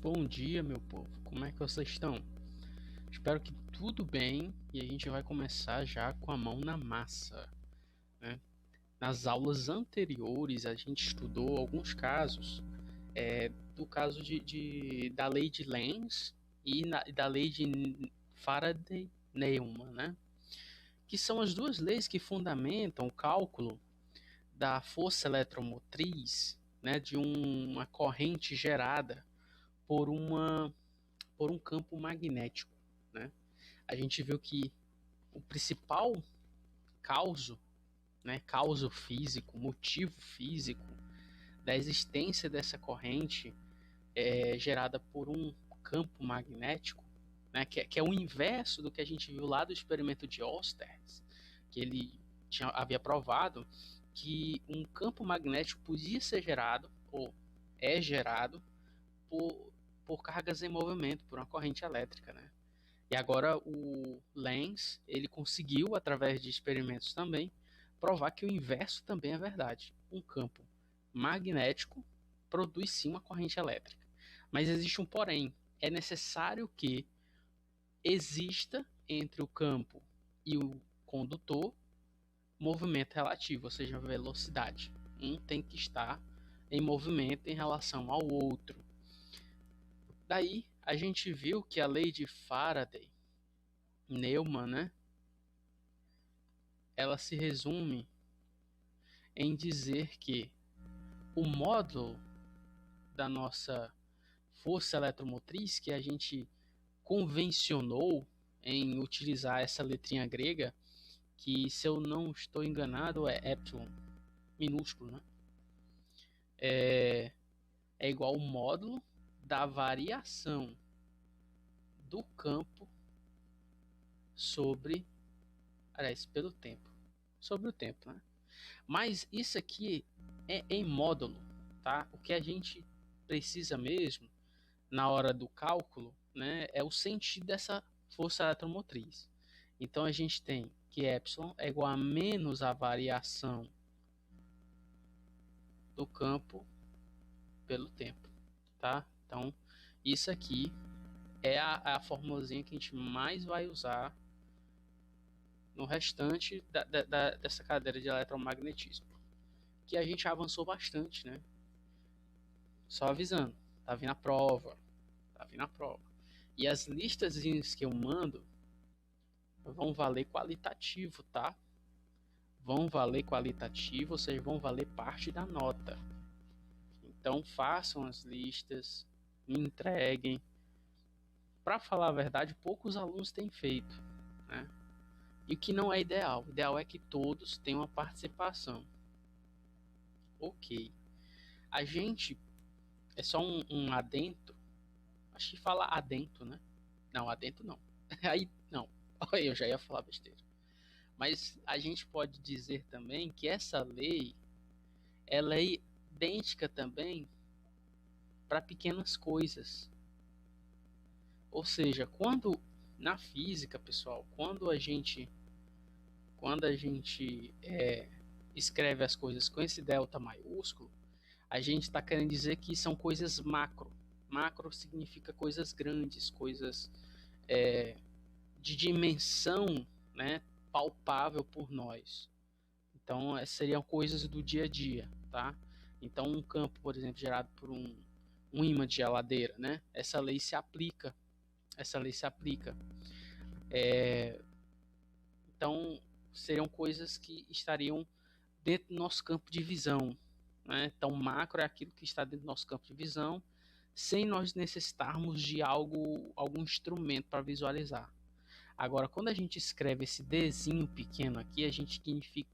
Bom dia, meu povo. Como é que vocês estão? Espero que tudo bem e a gente vai começar já com a mão na massa, né? Nas aulas anteriores, a gente estudou alguns casos, do caso da lei de Lenz e da lei de Faraday-Neumann, né? Que são as duas leis que fundamentam o cálculo da força eletromotriz, né, de uma corrente gerada por por um campo magnético, né? A gente viu que o principal causo, né, causo físico, motivo físico da existência dessa corrente é gerada por um campo magnético, né, que é o inverso do que a gente viu lá do experimento de Oersted, que ele havia provado que um campo magnético podia ser gerado, ou é gerado, por cargas em movimento, por uma corrente elétrica, né? E agora o Lenz, ele conseguiu, através de experimentos também, provar que o inverso também é verdade. Um campo magnético produz sim uma corrente elétrica. Mas existe um porém. É necessário que exista entre o campo e o condutor movimento relativo, ou seja, velocidade. Um tem que estar em movimento em relação ao outro. Daí a gente viu que a lei de Faraday, Neumann, né, ela se resume em dizer que o módulo da nossa força eletromotriz, que a gente convencionou em utilizar essa letrinha grega, que se eu não estou enganado é epsilon, minúsculo, né? É igual ao módulo da variação do campo sobre, aliás, pelo tempo, sobre o tempo, né? Mas isso aqui é em módulo, tá? O que a gente precisa mesmo na hora do cálculo, né, é o sentido dessa força eletromotriz. Então a gente tem que epsilon é igual a menos a variação do campo pelo tempo, tá? Então isso aqui é a formulazinha que a gente mais vai usar no restante dessa cadeira de eletromagnetismo, que a gente avançou bastante, né? Só avisando, tá vindo a prova, tá vindo a prova. E as listas que eu mando vão valer qualitativo, tá? Vão valer qualitativo, ou seja, vão valer parte da nota. Então façam as listas, me entreguem. Para falar a verdade, poucos alunos têm feito, né? E o que não é ideal. O ideal é que todos tenham uma participação. Ok. A gente é só um adentro. Acho que fala adentro, né? Não, adentro não. Aí não. Eu já ia falar besteira. Mas a gente pode dizer também que essa lei ela é idêntica também para pequenas coisas. Ou seja, quando na física, pessoal, quando a gente escreve as coisas com esse delta maiúsculo, a gente está querendo dizer que são coisas macro. Macro significa coisas grandes, coisas de dimensão, né, palpável por nós. Então, seriam coisas do dia a dia, tá? Então, um campo, por exemplo, gerado por um ímã de geladeira, né? Essa lei se aplica. Essa lei se aplica. Então, seriam coisas que estariam dentro do nosso campo de visão, né? Então, macro é aquilo que está dentro do nosso campo de visão, sem nós necessitarmos de algum instrumento para visualizar. Agora, quando a gente escreve esse Dzinho pequeno aqui, a gente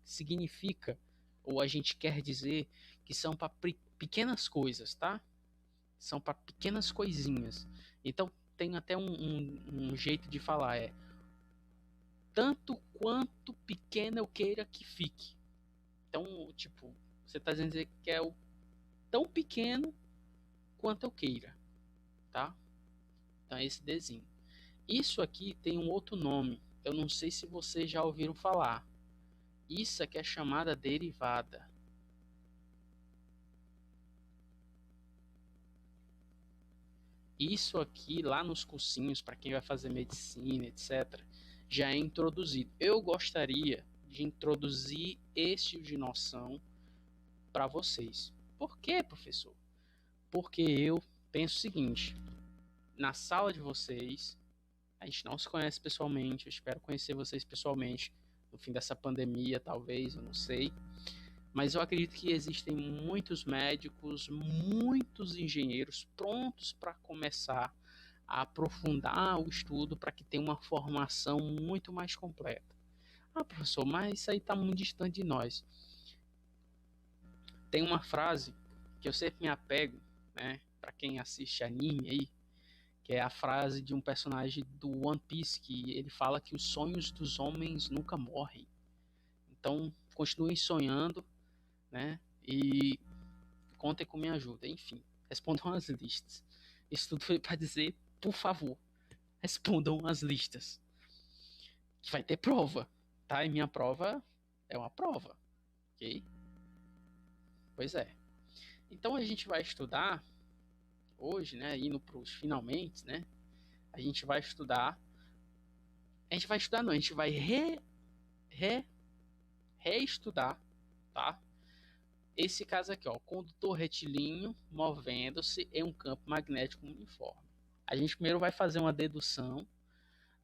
significa ou a gente quer dizer que são para pequenas coisas, tá? São para pequenas coisinhas. Então, tem até um jeito de falar, tanto quanto pequeno eu queira que fique. Então, tipo, você está dizendo que é o tão pequeno quanto eu queira, tá? Então, é esse Dzinho. Isso aqui tem um outro nome. Eu não sei se vocês já ouviram falar. Isso aqui é chamada derivada. Isso aqui, lá nos cursinhos, para quem vai fazer medicina, etc., já é introduzido. Eu gostaria de introduzir esse tipo de noção para vocês. Por quê, professor? Porque eu penso o seguinte: na sala de vocês, a gente não se conhece pessoalmente, eu espero conhecer vocês pessoalmente no fim dessa pandemia, talvez, eu não sei. Mas eu acredito que existem muitos médicos, muitos engenheiros prontos para começar a aprofundar o estudo para que tenha uma formação muito mais completa. Ah, professor, mas isso aí está muito distante de nós. Tem uma frase que eu sempre me apego, né, para quem assiste anime aí, que é a frase de um personagem do One Piece, que ele fala que os sonhos dos homens nunca morrem. Então, continuem sonhando, né? E contem com minha ajuda. Enfim, respondam as listas. Isso tudo foi para dizer, por favor, respondam as listas. Que vai ter prova, tá? E minha prova é uma prova, ok? Pois é. Então a gente vai estudar hoje, né? Indo para os finalmente, né? A gente vai estudar. A gente vai estudar, não, a gente vai reestudar, tá? Esse caso aqui, ó, condutor retilíneo movendo-se em um campo magnético uniforme. A gente primeiro vai fazer uma dedução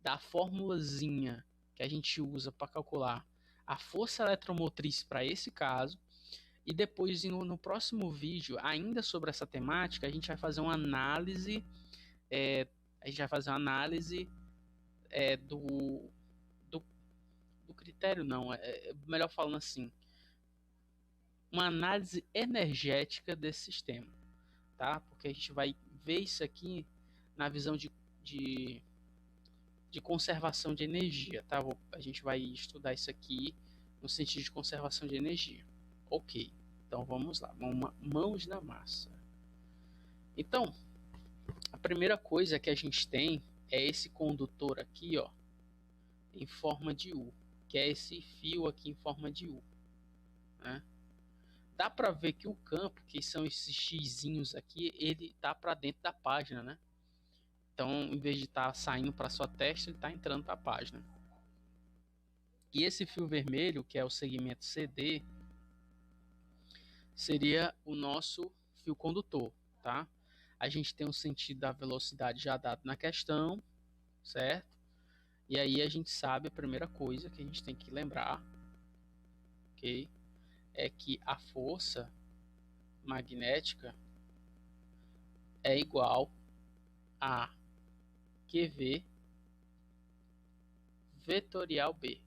da formulazinha que a gente usa para calcular a força eletromotriz para esse caso. E depois, no próximo vídeo, ainda sobre essa temática, a gente vai fazer uma análise, a gente vai fazer uma análise do, do critério, não, melhor falando assim, uma análise energética desse sistema, tá? Porque a gente vai ver isso aqui na visão de conservação de energia, tá? A gente vai estudar isso aqui no sentido de conservação de energia. Ok, então vamos lá, mãos na massa. Então, a primeira coisa que a gente tem é esse condutor aqui, ó, em forma de U, que é esse fio aqui em forma de U, né? Dá para ver que o campo, que são esses xizinhos aqui, ele tá para dentro da página, né? Então, em vez de estar saindo para sua testa, ele está entrando para a página. E esse fio vermelho, que é o segmento CD, seria o nosso fio condutor, tá? A gente tem um sentido da velocidade já dado na questão, certo? E aí a gente sabe a primeira coisa que a gente tem que lembrar, ok? É que a força magnética é igual a QV vetorial B,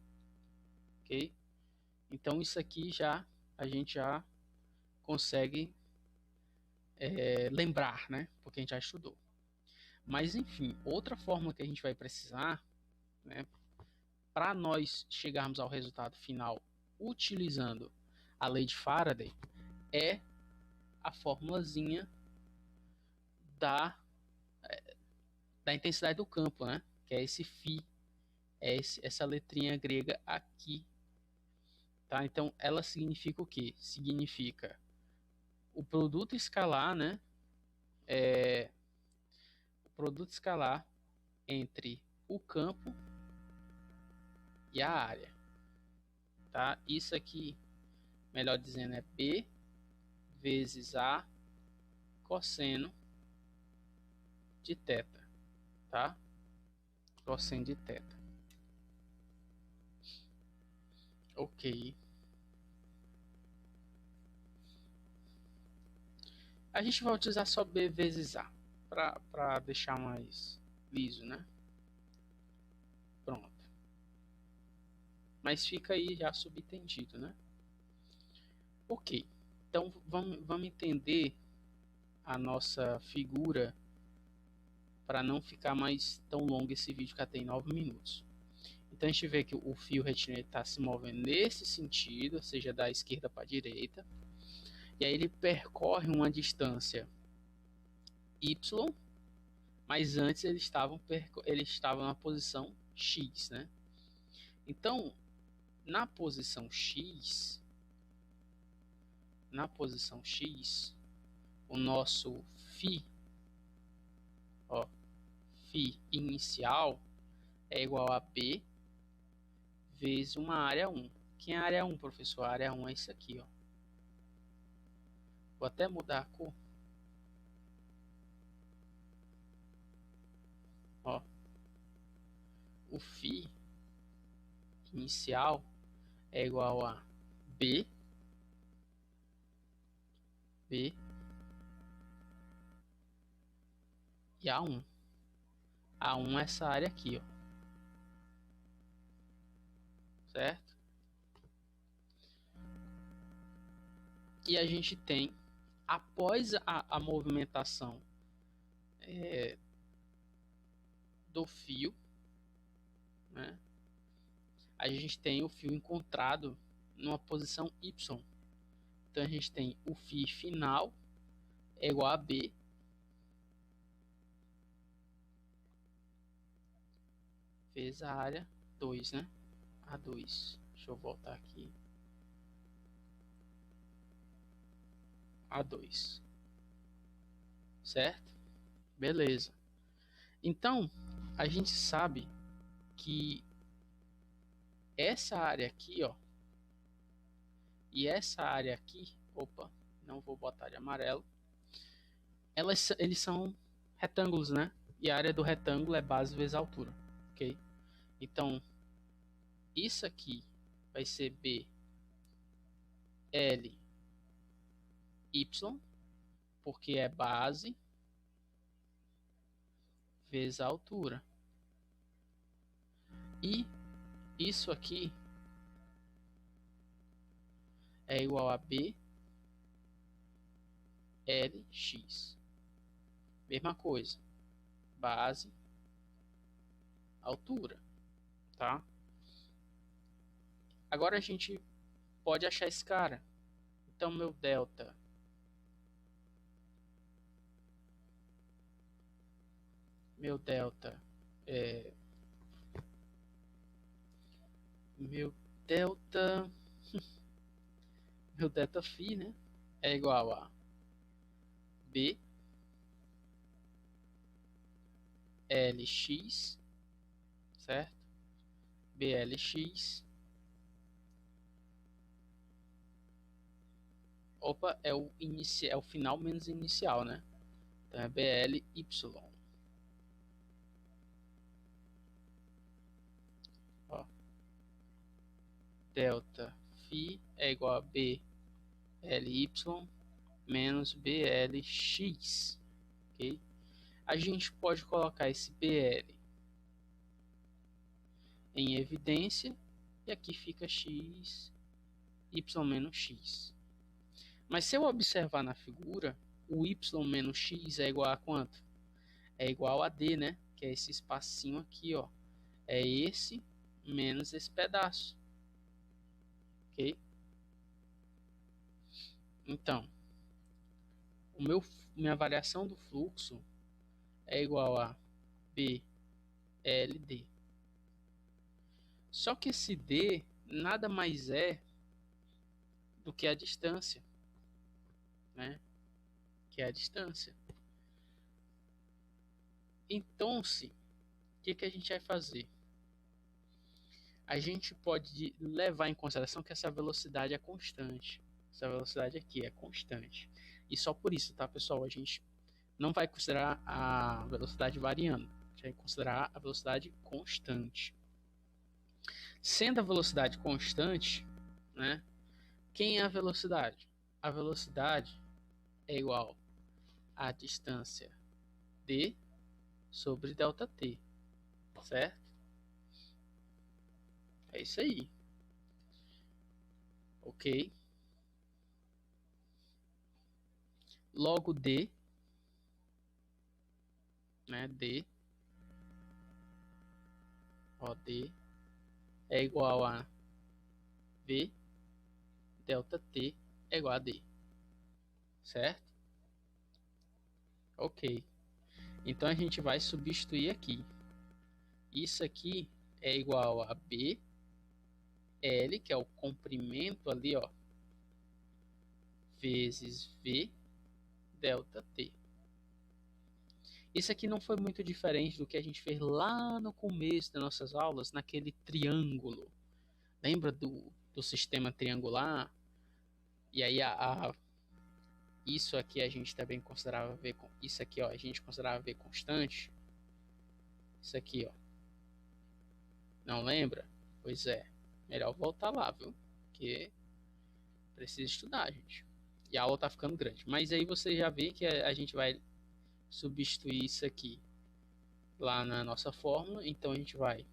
ok? Então isso aqui a gente já consegue lembrar, né? Porque a gente já estudou. Mas enfim, outra forma que a gente vai precisar, né, para nós chegarmos ao resultado final utilizando a lei de Faraday, é a formulazinha da, da intensidade do campo, né? Que é esse φ, essa letrinha grega aqui. Tá? Então, ela significa o quê? Significa o produto escalar, né? O produto escalar entre o campo e a área. Tá? Isso aqui, melhor dizendo, é B vezes A cosseno de θ, tá? Cosseno de θ. Ok. A gente vai utilizar só B vezes A para deixar mais liso, né? Pronto. Mas fica aí já subentendido, né? Ok. Então vamos entender a nossa figura para não ficar mais tão longo esse vídeo, que tem 9 minutos. Então a gente vê que o fio retilíneo está se movendo nesse sentido, ou seja, da esquerda para a direita. E aí ele percorre uma distância Y, mas antes ele estava na posição X, né? Então, na posição X, o nosso φ, φ inicial é igual a B vezes uma área 1. Quem é a área 1, professor? A área 1 é isso aqui, ó. Vou até mudar a cor. Ó. O φ inicial é igual a B e A1. A1 é essa área aqui, ó. Certo? E a gente tem, após a movimentação do fio, né, a gente tem o fio encontrado numa posição Y. Então a gente tem o φ final é igual a B vezes a área 2, né? A2. Deixa eu voltar aqui. A2. Certo? Beleza. Então, a gente sabe que essa área aqui, ó, e essa área aqui, opa, não vou botar de amarelo, eles são retângulos, né? E a área do retângulo é base vezes altura, ok? Então, isso aqui vai ser B, L, Y, porque é base vezes a altura. E isso aqui é igual a B, L, X. Mesma coisa, base, altura, tá? Agora a gente pode achar esse cara. Então, meu delta é meu delta meu delta φ, né, é igual a B LX, certo? BLX, opa, é o inicial, é o final menos inicial, né? Então é BLY. Ó. Delta φ é igual a BLY menos BLX, ok? A gente pode colocar esse BL em evidência e aqui fica x, y menos x. Mas se eu observar na figura, o y menos x é igual a quanto? É igual a d, né? Que é esse espacinho aqui, ó. É esse menos esse pedaço, ok? Então, minha variação do fluxo é igual a BLD. Só que esse D nada mais é do que a distância, né? Que é a distância. Então, o que a gente vai fazer? A gente pode levar em consideração que essa velocidade é constante. Essa velocidade aqui é constante. E só por isso, tá, pessoal? A gente não vai considerar a velocidade variando. A gente vai considerar a velocidade constante. Sendo a velocidade constante, né? Quem é a velocidade? A velocidade é igual à distância d sobre delta t, certo? É isso aí, ok? Logo d, né? D, ó, d é igual a v delta t é igual a d, certo? Ok. Então a gente vai substituir aqui. Isso aqui é igual a B L, que é o comprimento ali, ó, vezes V delta T. Isso aqui não foi muito diferente do que a gente fez lá no começo das nossas aulas, naquele triângulo. Lembra do sistema triangular? E aí isso aqui a gente também considerava V, isso aqui ó, a gente considerava V constante. Isso aqui ó, não lembra? Pois é, melhor voltar lá, viu? Porque precisa estudar, gente. E a aula tá ficando grande. Mas aí você já vê que a gente vai substituir isso aqui lá na nossa fórmula. Então a gente vai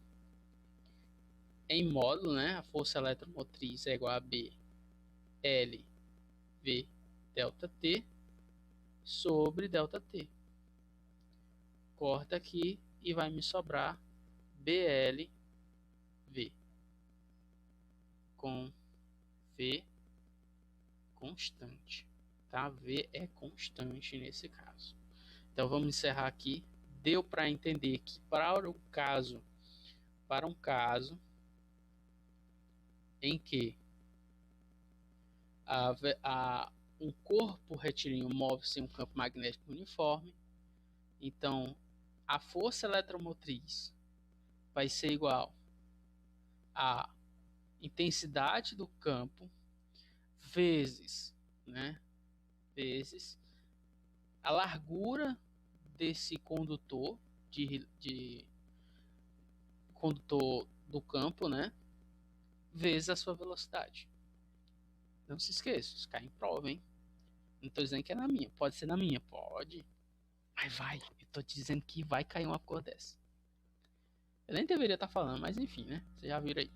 em módulo, né? A força eletromotriz é igual a B L V delta T sobre delta T. Corta aqui e vai me sobrar BL V com V constante, tá? V é constante nesse caso. Então vamos encerrar aqui. Deu para entender que para um caso em que um corpo retilíneo move-se em um campo magnético uniforme, então a força eletromotriz vai ser igual à intensidade do campo vezes, né, vezes a largura desse condutor de condutor do campo, né, vezes a sua velocidade. Não se esqueça, isso cai em prova, hein? Não tô dizendo que é na minha. Pode ser na minha, pode. Mas vai. Eu tô te dizendo que vai cair uma cor dessa. Eu nem deveria estar falando, mas enfim, né? Você já viram aí.